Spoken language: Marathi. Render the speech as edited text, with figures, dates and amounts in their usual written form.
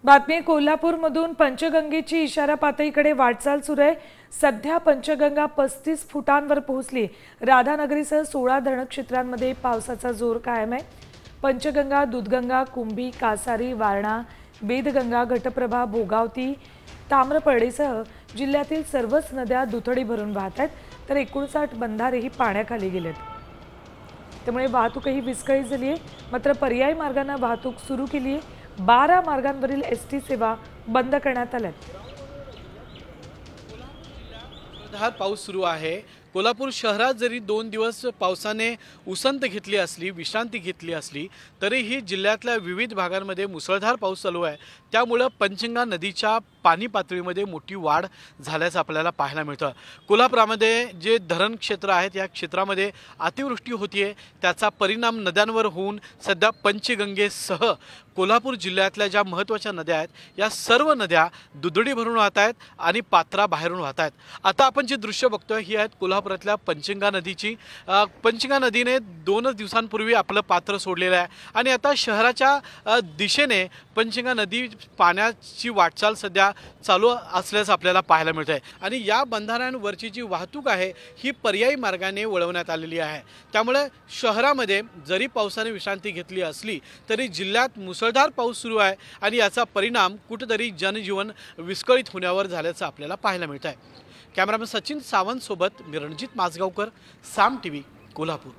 बातमी कोल्हापूरमधून पंचगंगेची इशारा पातळीकडे वाटचाल सुरू आहे। सध्या पंचगंगा 35 फुटांवर पोहोचली। राधानगरीसह 16 धरणक्षेत्रांमध्ये पावसाचा जोर कायम आहे। पंचगंगा, दूधगंगा, कुंभी, कासारी, वारणा, वेदगंगा, घटप्रभा, भोगावती, ताम्रपर्णीसह जिल्ह्यातील सर्वच नद्या दुथडी भरून वाहत आहेत, तर 59 बंधारेही पाण्याखाली गेलेत। त्यामुळे वाहतूकही विस्कळीत झाली आहे। मात्र पर्यायी मार्गाने वाहतूक सुरू केली आहे। 12 मार्गांवरील एसटी सेवा बंद करण्यात आल्यात। मुसळधार पाऊस सुरू आहे। कोल्हापूर शहरात जरी 2 दिवस पावसाने उसंत घेतली असली, विश्रांती घेतली असली, तरीही जिल्ह्यातल्या विविध भागांमध्ये मुसळधार पाऊस चालू आहे। त्यामुळे पंचगंगा नदीच्या पाणी पातळीमध्ये मोठी वाढ झाल्याचं आपल्याला पाहायला मिळतं। कोल्हापुरामध्ये जे धरण क्षेत्र आहेत या क्षेत्रामध्ये अतिवृष्टी होतीये, त्याचा परिणाम नद्यांवर होऊन सध्या पंचगंगेसह कोल्हापूर जिल्ह्यातल्या ज्या महत्त्वाच्या नद्या आहेत या सर्व नद्या दुथडी भरून वाहत आहेत आणि पात्रा बाहेरून वाहत आहेत। आता आपण जे दृश्य बघतोय ही आहेत कोल्हापुरातल्या पंचगंगा नदीची। पंचगंगा नदीने 2 दिवसांपूर्वी आपलं पात्र सोडलेलं आहे आणि आता शहराच्या दिशेने पंचगंगा नदी पाण्याची वाटचाल सध्या चालू असल्याचं आपल्याला पाहायला मिळत आहे आणि या बंधाऱ्यांवरची जी वाहतूक आहे ही पर्यायी मार्गाने वळवण्यात आलेली आहे। त्यामुळे शहरामध्ये जरी पावसाने विश्रांती घेतली असली तरी जिल्ह्यात मुसळधार पाऊस सुरू आहे आणि याचा परिणाम कुठेतरी जनजीवन विस्कळीत होण्यावर झाल्याचं आपल्याला पाहायला मिळत आहे। कॅमेरामन सचिन सावंत सोबत मी रणजित माजगावकर, साम टीव्ही, कोल्हापूर।